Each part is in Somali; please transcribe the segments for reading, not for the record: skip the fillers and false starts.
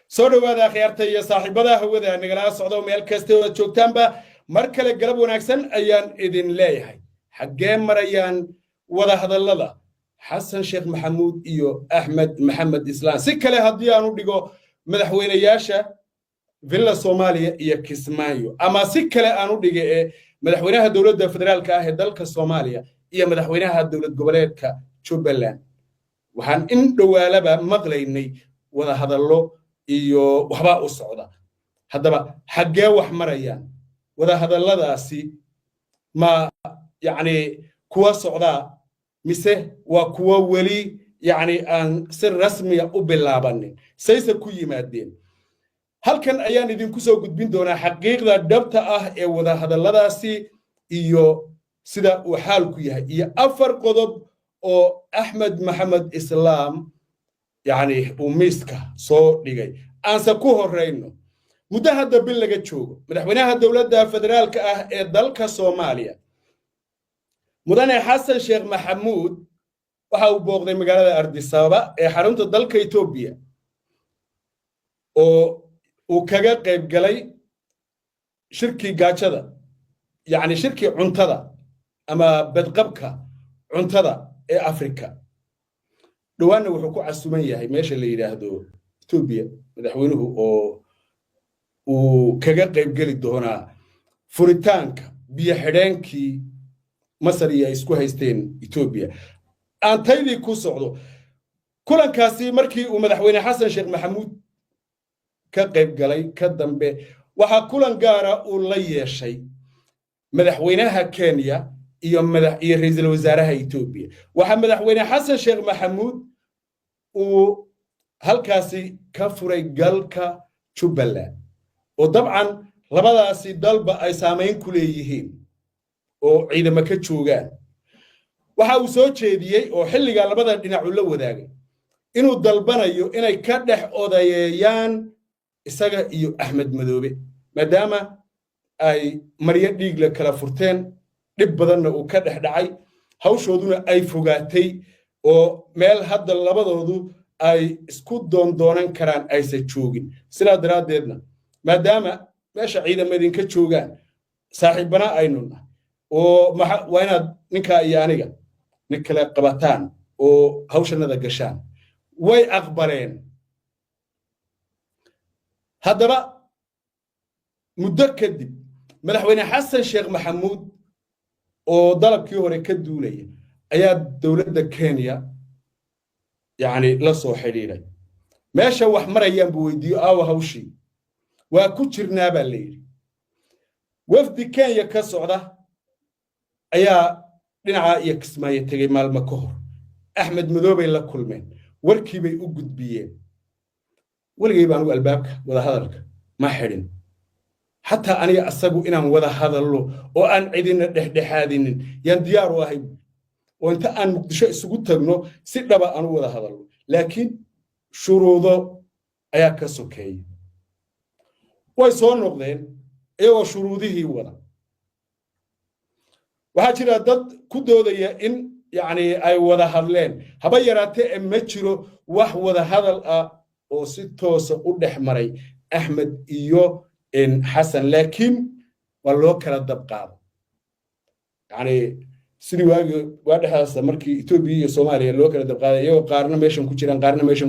soo dhawaada khiyaarta iyo saaxiibada hawada nagala socdo meel kasta oo joogtaanba mar kale galab wanaagsan ayaan idin leeyahay xagee marayaan wada hadallada xasan sheekh maxamuud iyo axmed maxamed islaan si kale haddii aanu dhigo madaxweynayaasha villa Soomaaliya iyo Kismaayo ama si kale aanu dhige madaxweynaha dawladda federaalka ah ee dalka Soomaaliya iyo madaxweynaha dawlad goboleedka Jubbaland waxaan in dhawaalaba maqlaynay wada hadallo iyo waxba u socda haddaba xagee wax marayaan wada hadalladaasi ma yani kuwa socda mise waa kuwa wali yani aan si rasmi ah u bilaabanin sayse ku yimaadeen halkan ayaan idinku soo gudbin doonaa xaqiiqda dhabta ah ee wada hadalladaasi iyo sida uu xaalku yahay iyo afar qodob oo Axmed Maxamed Islaam يعني وميسكا soo dhigay aansa ku horeyno muddo hadda bil laga joogo madaxweynaha dawladda federaalka ah ee dalka Soomaaliya mudane Xasan Sheekh Maxamuud waxa uu booqday magaalada Addis Ababa ee xarunta dalka Itoobiya oo uu kaga qayb galay shirki gaajada yani shirki cuntada ama badqabka cuntada ee Afrika dhawaana wuxuu ku casuman yahay meesha la yiraahdo Itoobiya madaxweynuhu oo uu kaga qayb gali doona furitaanka biyo xidheenkii Masar iyo isku haysteen Itoobiya aan taydii ku socdo kulankaasi markii uu madaxweyne Xasan Sheekh Maxamuud ka qayb galay ka dambe waxa kulan gaara uu la yeeshay madaxweynaha Kenya iyo ra'iisul wasaaraha Itoobiya waxa madaxweyne Xasan Sheekh Maxamuud uu halkaasi ka furay galka Jubbaland oo dabcan labadaasi dalba ay saameyn ku leeyihiin oo ciidamo ka joogaan waxa uu soo jeediyay oo xilliga labada dhinac la wadaagay inuu dalbanayo inay ka dhex odayeeyaan isaga iyo Axmed Madoobe maadaama ay maryo dhiig la kala furteen dib badanna uu ka dhex dhacay hawshooduna ay fogaatay oo meel hadda labadoodu ay isku doonan karaan aysan joogin sidaa daraadeedna maadaama meesha ciidamadin ka joogaan saaxiibana aynu oo waa inaad ninka iyo aniga nin kale qabataan oo hawshanada gashaan way aqbaleen haddaba muddo kadib madaxweyne Xasan Sheekh Maxamuud oo dalabkii hore ka duulay ayaa dawladda Kenya yani la soo xiriiray meesha wax marayaan buu weydiyo hawshi waa ku jirnaa baa leeyahay wafdi Kenya ka socda ayaa dhinaca iyo Kismaayo tagay maalmo ka hor Axmed Madoobe la kulmeen warkii bay u gudbiyeen waligay baan albaabka wada hadalka ma xirin حتى أنا أسأقو إنهم وذا هذا اللو وأن عدنا دحدحادين ينديار واحد وأنت أن مقدشة سقوط تبنو سيدا بقى أنا وذا هذا اللو لكن شروطه أياك سكي ويصون نقدين أيوة شروطه وذا وهاجر ضد كده ذي إن يعني أي وذا هذلين هبيرات متشرو وذا هذا أو ستوس أودح مري أحمد إيو إن حسن لكن والله كلا دبقة يعني سني واحد هذا مركي إثيوبيا الصومالية لو كلا دبقة يو قارنا ماشين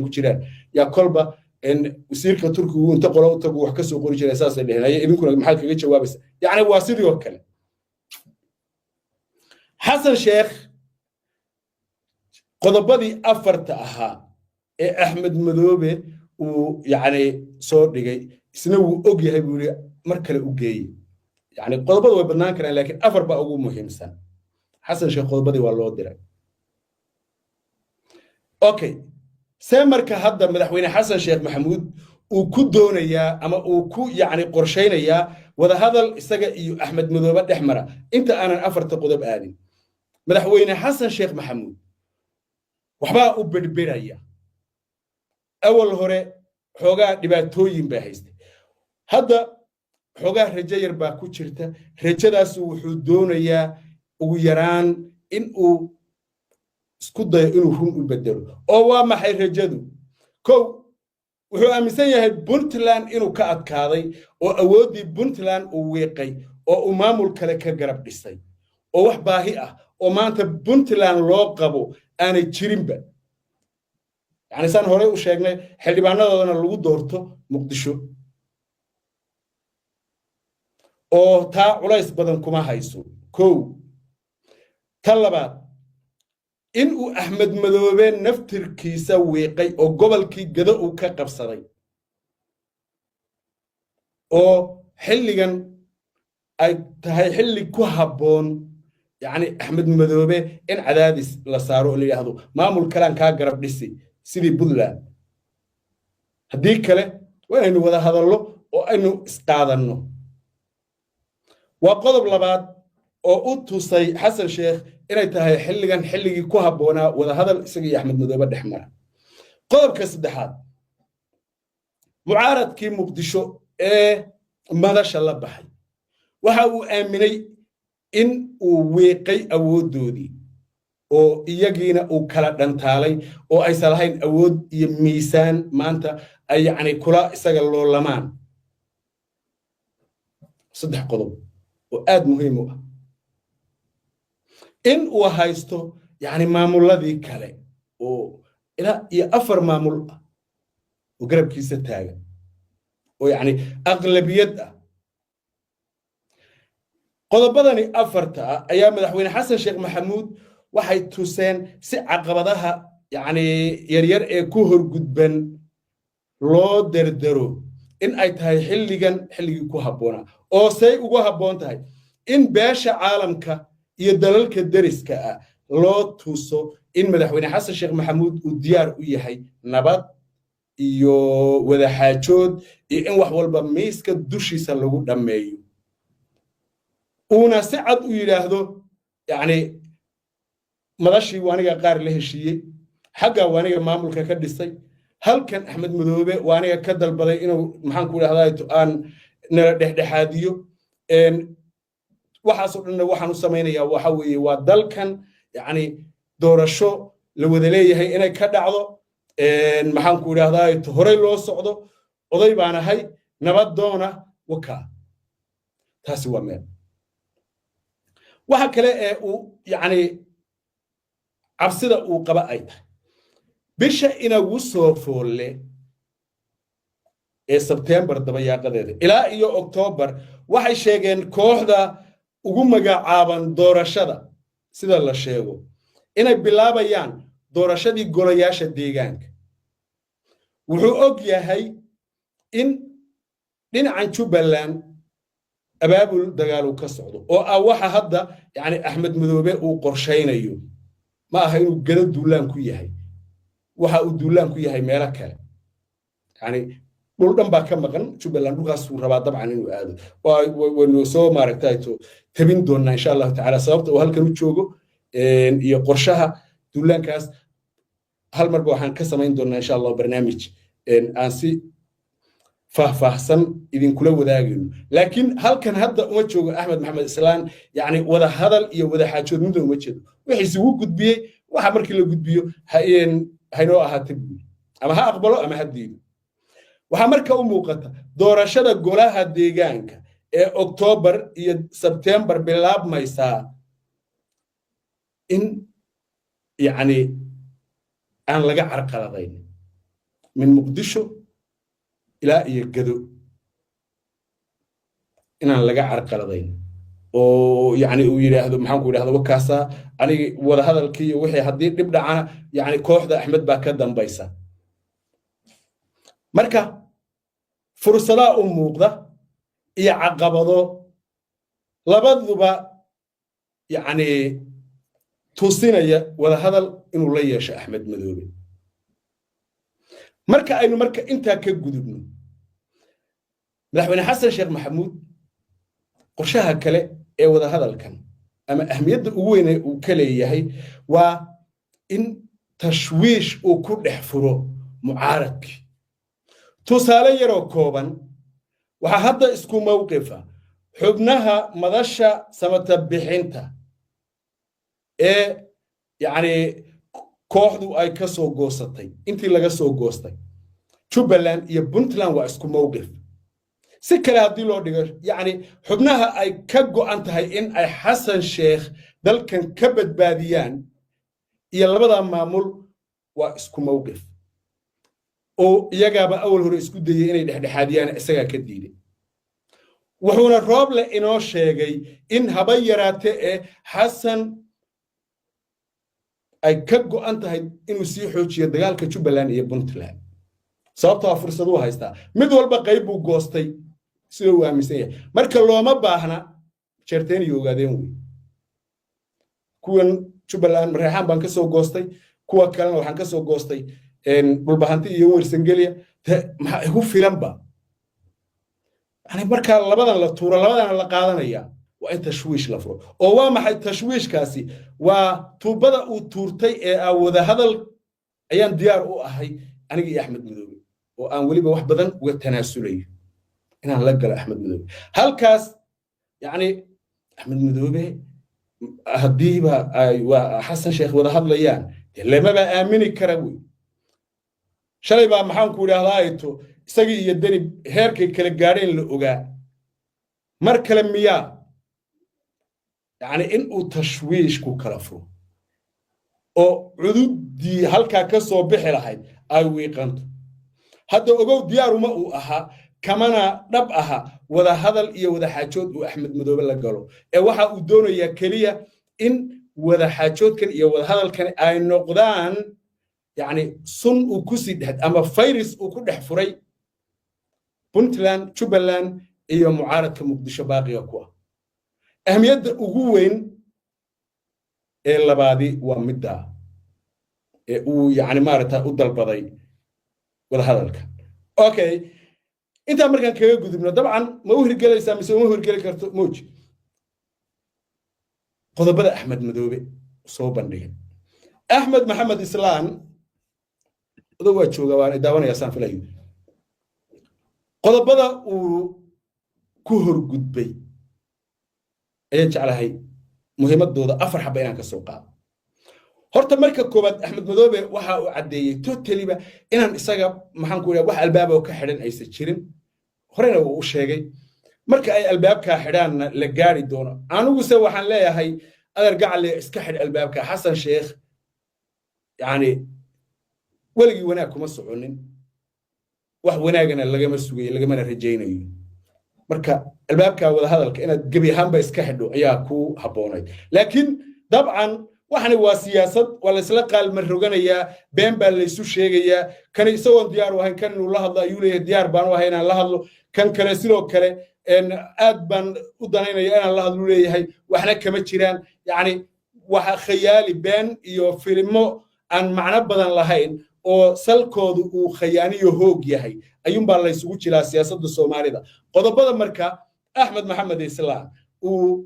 كتيران يا كلبا إن وسير كتركي وانتقلوا وتقوا وحكسوا قريش الأساس اللي هنا يبين كنا محل كذي جواب بس يعني واسير يوكل حسن شيخ قضبضي أفرتها أحمد مذوبة ويعني صور دقي سنو أوجي هاي بيقولي مركل أوجي يعني قضبض وبنان كان لكن أفر بقى أقول مهم سن حسن شيخ قضبضي والله درك أوكي سامر كهذا مدحوين حسن شيخ محمود وكدون يا أما وكو يعني قرشين يا وذا هذا استجا أحمد مذوبات أحمر أنت أنا أفر تقضب آدم مدحوين حسن شيخ محمود وحبا أبد بريا أول هره حوجا دباتوين بهيست هذا حوجا رجال باكو شرته رجال سو حدون يا ويران إنه سكودا إنه هم يبدلوا أو ما حي رجالو كو wuxuu aaminsan yahay Puntland inuu ka adkaaday oo awoodii Puntland uu weeqay oo uu maamul kale ka garab dhisay oo wax baahi ah oo maanta Puntland loo qabo aanay jirinba يعني سان هوري وشيغنay xildhibaanadoodana lagu doorto Muqdisho oo taa culays badan kuma hayso koow talabaad in uu Axmed Madoobe naftirkiisa weeqay oo gobolkii Gado uu ka qabsaday oo xilligan ay tahay xilli ku haboon يعني Axmed Madoobe in cadaadis la saaro oo la yiraahdo maamul kalaan ka garab dhisi sidii Puntland haddii kale waanaynu wada hadallo oo aynu isqaadanno waa qodob labaad oo u tusay Xasan Sheekh inay tahay xilligan xilligii ku habboonaa wada hadal isaga iyo Axmed Madoobe dhexmara qodobka saddexaad mucaaradkii Muqdisho ee madasha la baxay waxa uu aaminay in uu weeqay awoodoodii oo iyagiina uu kala dhantaalay oo ay salahayn awood iyo miisaan maanta ay yani kula isaga loolamaan saddex qodob oo aad muhiim u ah in uu haysto yani maamuladii kale oo ilaa iyo 4 maamul ah oo garabkiisa taagan oo yani aqlabiyad ah qodobadani afarta ayaa madaxweyne Xasan Sheekh Maxamuud waxay tuseen si caqabadaha yani yaryar ee ku horgudban loo dardaro in ay tahay xilligii ku habboona oo say ugu habboon tahay in beesha caalamka iyo dalalka dariska ah loo tuso in madaxweyne Xasan Sheekh Maxamuud uu diyaar u yahay nabad iyo wada xaajood iyo in wax walba miiska dushiisa lagu dhameeyo una si cad u yiraahdo yani madashii waaniga qaar la heshiiyey xagga waaniga maamulka ka dhisay halkan Axmed Madoobe waaniga ka dalbaday inuu maxaan ku yiraahdaa aan nala dhexdhexaadiyo waxaas oo dhan waxaan u sameeynaa waxa weeye waa dalkan yani doorasho la wada leeyahay inay ka dhacdo maxaan ku yiraahdaa horey loo socdo oday baan ahay nabad doona waka taasi waa meel waxa kale ee uu yani cabsida uu qaba ay tahay bisha inagu soo foolle ee September dabayaaqadeeda ilaa iyo October waxay sheegeen kooxda ugu magacaaban doorashada sida la sheego inay bilaabayaan doorashadii golayaasha deegaanka wuxuu og yahay in dhinacan Jubbaland abaabul dagaal ka socdo oo waxa hadda yani Axmed Madoobe uu qorsheynayo ma aha inuu gado duulaan ku yahay waxa uu duulaan ku yahay meelo kale yani dhul dhan baa ka maqan Jubbaland dhulkaas uu rabaa dabcan inuu aado waa soo maaragtay tabin doona insha Allah taala sababta uu halkan u joogo iyo qorshaha duulaankaas hal mar waxaan ka sameyn doonaa insha Allah barnaamij aan si faahfaahsan idin kula wadaagayno laakiin halkan hadda uma joogo Axmed Maxamed Islaan yani wada hadal iyo wada xaajood mid uma jeedo wixii isugu gudbiyay waxa markii la gudbiyo haynoo ahaatay ama ha aqbalo ama ha diido waxa marka u muuqata doorashada golaha deegaanka ee October iyo September bilaabmaysa in yani aan laga carqaladayn min Muqdisho ilaa iyo Gado inaan laga carqaladayn oo yani uu yiraahdo maxaan ku yiraahdo wakaasa aniga wada hadalkii wixii hadii dib dhacana yani kooxda Axmed baa ka dambaysa marka fursada u muuqda iyo caqabado labaduba yani tusinaya wada hadal inuu la yeesho Axmed Madoobe marka aynu marka inta ka gudubno madaxweyne Xasan Sheekh Maxamuud qorshaha kale ee wada hadalkan ama ahmiyadda ugu weyn ee uu ka leeyahay waa in tashwiish uu ku dhex furo mucaaradkii tusaale yaroo kooban waxa hadda isku mowqifa xubnaha madasha samata bixinta ee yani kooxdu ay ka soo goosatay intii laga soo goostay Jubbaland iyo Puntland waa isku mowqif si kale haddii loo dhigo yacni xubnaha ay ka go'an tahay in ay xasan sheekh dalkan ka badbaadiyaan iyo labada maamul waa isku mowqif oo iyagaaba awal hore isku dayay inay dhexdhexaadiyaan isagaa ka diiday wuxuuna Rooble inoo sheegay in haba yaraatee ee xasan ay ka go'an tahay inuu sii xoojiyo dagaalka Jubbaland iyo Puntland sababtoo ah fursad uu haystaa mid walba qayb buu goostay sida uu aaminsan yahay marka looma baahna jeerteen iyo ogaadeen wey kuwan Jubbaland Mareexaan baan ka soo goostay kuwa kalena waxaan ka soo goostay dhulbahanti iyo Warsangeliya maxaa igu filanba يعني marka labadan la tuuro labadan la qaadanaya waa in tashwiish la furo oo waa maxay tashwiishkaasi waa tuubada uu tuurtay ee wada hadal ayaan diyaar u ahay aniga iyo Axmed Madoobe oo aan waliba wax badan uga tanaasulayo inaan la galo Axmed Madoobe halkaas yani Axmed Madoobe hadiiba ay waa Xasan Sheekh wada hadlayaan lamaba aamini kara wey shalay baa maxaan ku yiraahdaa isagii iyo dani heerkay kala gaadheen la ogaa mar kale miyaa yani in uu tashwiish ku kala furo oo cududii halkaa ka soo bixi lahayd ay wiiqanto hadda ogow diyaaruma uu ahaa kamana dhab aha wada hadal iyo wada xaajood uu Axmed Madoobe la galo ee waxa uu doonayaa kaliya in wada xaajoodkan iyo wada hadalkan ay noqdaan yani sun uu ku sii dhex ama virus uu ku dhex furay Puntland Jubbaland iyo mucaaradka Muqdisho baaqiga ku ah ahmiyadda ugu weyn ee labaadi waa midda ee uu yani maarata u dalbaday wada hadalka okay inta markaan kaga gudubno dabcan ma u hirgelaysaa mise ma u hirgeli karto muuji qodobada Axmed Madoobe soo bandhigay Axmed Maxamed Islaan odo waa jooga waan daawanaya saan filayo qodobada uu ku horgudbay ayaan jeclahay muhiimadooda afar xaba inaan ka soo qaado horta marka koobaad Axmed Madoobe waxa uu cadeeyay totally-ba inaan isaga maxaan ku yiraahdaa wax albaab oo ka xidhan aysan jirin horena uu sheegay marka ay albaabka xidhaan la gaari doono anigu se waxaan leeyahay adeer gacalle iska xidh albaabka Xasan Sheekh yani waligi wanaag kuma soconin wax wanaagana lagama sugay lagama rajaynayo marka albaabka wada hadalka inaad gabi ahaanba iska xidho ayaa ku haboonayd laakiin dabcan waxani waa siyaasad wala isla qaalma roganaya been baa la isu sheegaya kan isagoo diyaar u ahayn kan uu la hadlo ayuu leeyahay diyaar baan u ahayn aan la hadlo kan kale sidoo kale aad baan u danaynaya inaan la hadlo leeyahay waxna kama jiraan yani waxa khayaali been iyo filmo aan macno badan lahayn oo salkoodu uu khayaaniyo hoog yahay ayuun baa la isugu jiraa siyaasadda Soomaalida qodobada marka Axmed Maxamed Islaan uu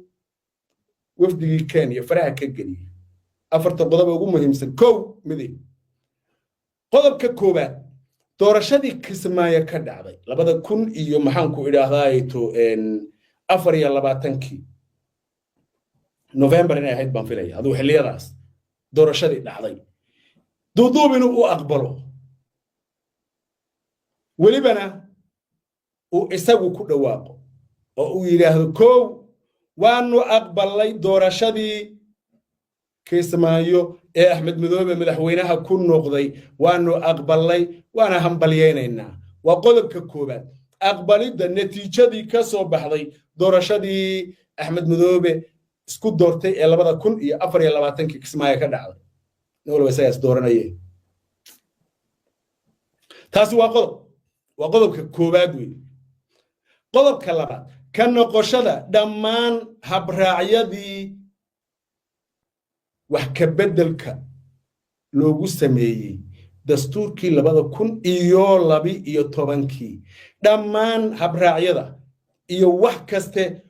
wafdigii Kenya faraha ka geliyay afarta qodob ugu muhiimsan kow midii qodobka koobaad doorashadii Kismaayo ka dhacday 2000 iyo maxaan ku idhaahdaayo 24 November inay ahayd baan filaya aduu xilliyadaas doorashadii dhacday duuduub inuu u aqbalo welibana uu isagu ku dhawaaqo oo uu yiraahdo kow waanu aqbalay doorashadii Kismaayo ee Axmed Madoobe madaxweynaha ku noqday waanu aqbalay waana hambalyeynaa waa qodobka koobaad aqbalida natiijadii ka soo baxday doorashadii Axmed Madoobe isku doortay ee 2024 Kismaayo ka dhacday نقول بس يا سدورنا إيه تاسو وقضب كوبادوي قضب كلامات كان نقاشدا دمان هبراعيدي وحكبدلك لوجو سميي دستور كي لبعض كون إيو لبي إيو طبانكي دمان هبراعيدا إيو وحكسته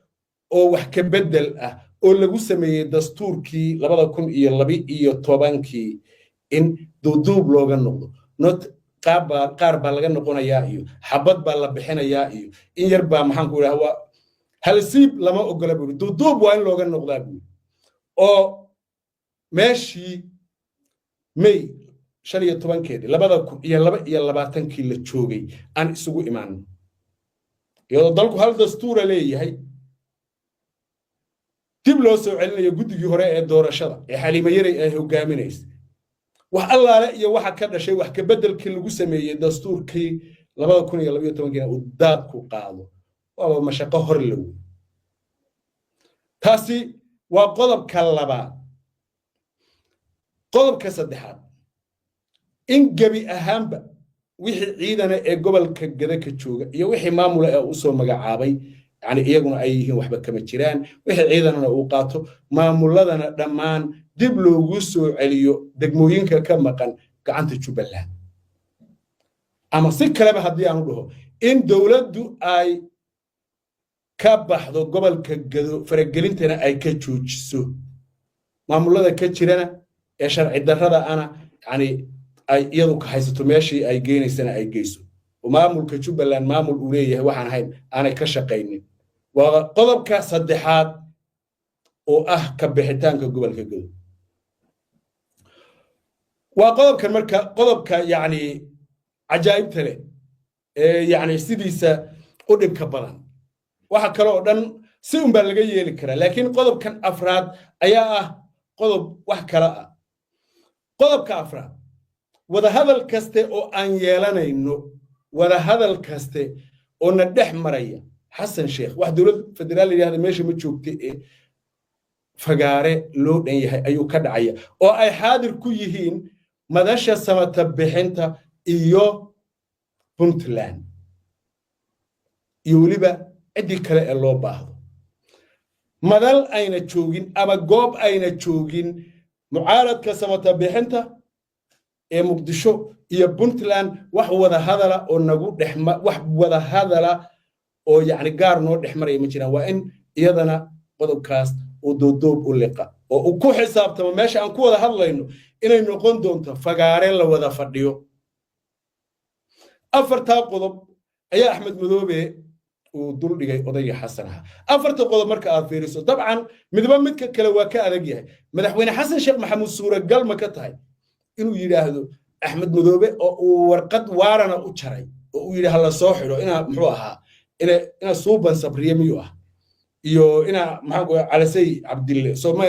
أو وحكبدل oo lagu sameeyay dastuurkii 2012 in duuduub looga noqdo not qaar baa laga noqonayaa iyo xabad baa la bixinayaa iyo in yar baa maxaan ku yiraahdaa halsiib lama ogola buu duuduub waa in looga noqdaa buu oo meeshii May شلية طبعاً كده لبا كي لتشوجي أن سوق إيمان يضلكوا هل دستور ليه هي تبلو سوعلنا يجود جهراء الدور شرع حالي ما يري هو جامنيس والله لا يوحى كذا شيء وحكي بدل كل جسم دستور كي لبا كون يلبي طبعاً كده ودابكوا قاضوا والله مشاقة هرلو تاسي وقلب كلبا قلب كسدحات إن جبي أهم وحي عيدنا قبل كجذا كتشوجا يا وحي مامولا أوصل مجعابي يعني يجون أيهم وحبة كمتشيران وحي عيدنا أوقاته مامولا دمان دبلو وسو عليو دقموين كم مكان كعنت تشوف الله أما سك كلام هدي عنده إن دولة دو أي كبح ذو قبل كجذا فرجلين تنا أي كتشوجسو مامولا كتشيرنا يا شرع الدرة أنا يعني أي يدك حيث ماشي أي جيني سنة أي جيسو ومامل كتشوب لأن مامل أوليه وحن هاي أنا كشقيني وقلب كصدحات كبحتان كقبل كجو وقلب كمركا قلب يعني عجائب ترى يعني سيديسا قدم كبران وحكروا دن سيم بلغي يلكرا لكن قلب كان أفراد أيا قلب وحكرا قلب كأفراد وده هذا الكستة أو أن يلانينه وده هذا الكستة أو ندح مريا حسن شيخ واحد دولة فدرالي هذا ماشي متشوكتي فقاري لو نيه أيو كدعية أو أي حاضر كيهين مداشة سما تبحنتا إيو بنتلان يوليبا عدي كلا اللو باهدو مدال أين تشوغين أما قوب أين تشوغين معارض كسما تبحنتا مقدشو iyo Puntland wax wada hadala oo nagu dhexma wax wada hadala oo yaani gaar noo dhexmaray ma jiraan waa in iyadana qodobkaas oo doodoob u liqa oo ku xisaabtamo meesha aan ku wada hadlayno inay noqon doonto fagaare la wada fadhiyo afarta qodob ayaa Axmed Madoobe uu dul dhigay odayga Xasanaha afarta qodob marka aad fiiriso dabcan midba midka kale waa ka adag yahay madaxweyne Xasan Sheekh Maxamuud suuragal ma ka tahay inuu yiraahdo Axmed Madoobe oo warqad waarana u jaray oo uu yiraahdo la soo xiro ina muxuu ahaa ina suuban sabriye miyo ah iyo ina maxaan ku Calisay Cabdille soo ma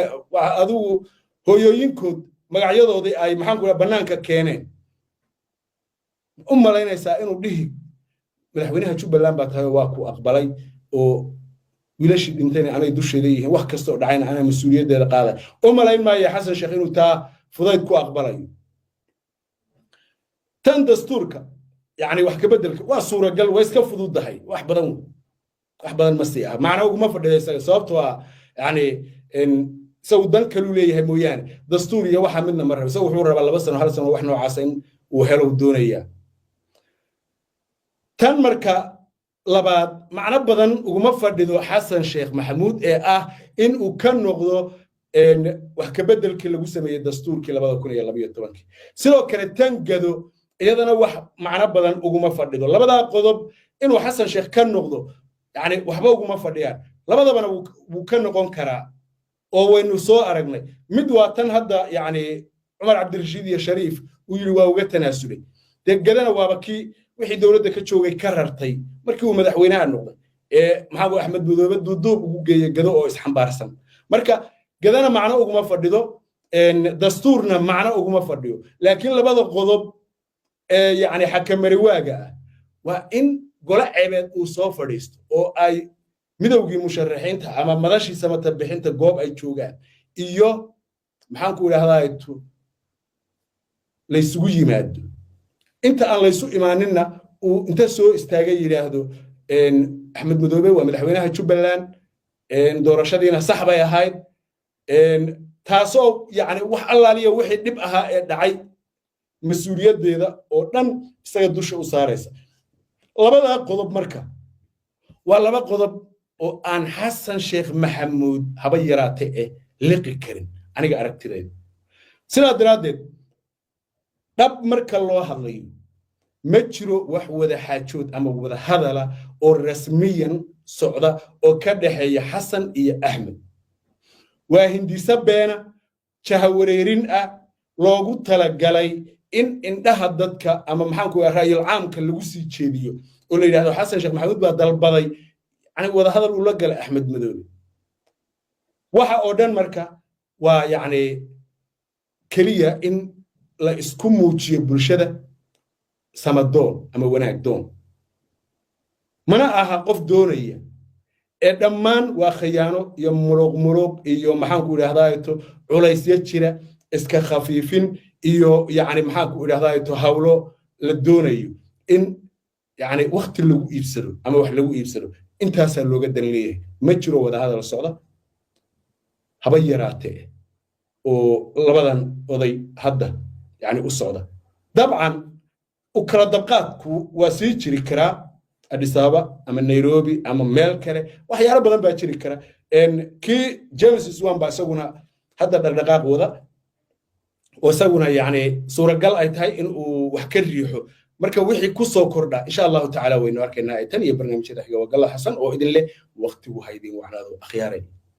adigu hooyooyinkood magacyadoodii ay maxaan ku banaanka keeneen umaleynaysa inuu dhihi madaxweynaha Jubbaland baa tahay waa ku aqbalay oo wiilashii dhintayna anay dusheeda yihiin wax kasta oo dhacayna ana mas'uuliyadeeda qaaday umaleyn maayo Xasan Sheekh inuu taa fudayd ku aqbalayo tan dastuurka يعني wax ka bedelka waa suuragal way iska fududahay wax badan ma sii ah macna ugu ma fadhiyay sababtoo ah yani in sawdan kalu leeyahay mooyaan dastuur iyo waxa midna mar rabay wuxuu rabaa 2 sano 1 sano wax noocaas in uu helo doonaya tan marka labaad macna badan ugu ma fadhido Xasan Sheekh Maxamuud ee ah in uu ka noqdo wax ka bedelkii lagu sameeyay dastuurkii 2012 sidoo kale tan gado iyadana wax macna badan ugu ma fadhido labada qodob inuu Xasan Sheekh ka noqdo yani waxba ugu ma fadhiyaan labadaba wuu ka noqon karaa oo waynu soo aragnay mid waa tan hadda yani Umar Cabdirashiid iyo Shariif uu yiri waa uga tanaasulay degadana waaba kii wixii dawladda ka joogay ka rartay markii uu madaxweynaha noqday maxamed Axmed Madoobe duuduub ugu geeyay gado oo isxambaarsan marka gadana macna ugu ma fadhido dastuurna macna ugu ma fadhiyo laakiin labada qodob يعني حكمري واقع وإن قلع عباد وصو فريست أو أي مدوغي مشرحين تا أما مداشي سمتا بحين تا قوب أي تشوغان إيو محانكو لهذا يتو ليسو يمادو انت أن ليسو إيمانينا وانت سو استاقي لهذا إن أحمد مدوبي ومدحوينها تشوبلان إن دورشادينا صحبة يهايد إن تاسو يعني وح الله ليه وحي نبقها دعي مسؤوليتdeeda oo dhan isaga dusha u saaraysa labada qodob marka waa laba qodob oo aan Xasan Sheekh Maxamuud haba yaraatay liqi karin aniga aragtidayda sidaa daraadeed dab marka loo hadlayo ma jiro wax wada xaajood ama wada hadala oo rasmiyan socda oo ka dhaxeeya Xasan iyo Axmed waa hindisa beena jahawareerin ah loogu talagalay إن ده هددك أما محنكو الرأي العام كان لوسي تشيديو ولا يرى حسن شيخ محمود بعد البضي يعني وهذا هذا الولد أحمد مدوني waxa oo dhan marka waa yani kaliya in la isku muujiyo bulshada samadoon ama wanaag doon mana aha qof doonaya ee dhammaan waa khiyaano iyo muruq iyo maxaan ku idhaahdaayo culaysyo jira iska khafiifin iyo yani maxaan ku idhaahdaayo hawlo la doonayo in yani waqti lagu iibsado ama wax lagu iibsado intaas looga dan leeyahay ma jiro wada hadal socda haba yaraatee oo labadan oday hadda yani u socda dabcan u kala dabqaadku waa sii jiri karaa Addis Ababa ama Nairobi ama meel kale waxyaalo badan baa jiri kara kii James Swan baa isaguna hadda dhaqdhaqaaq wada oo isaguna yani suuragal ay tahay in uu wax ka riixo marka wixii ku soo kordha insha Allah ta'ala waynu arkaynaa tan iyo barnaamijyada xiga wagala xasan oo idin leh waqtigu haydin waxnaado akhyaaray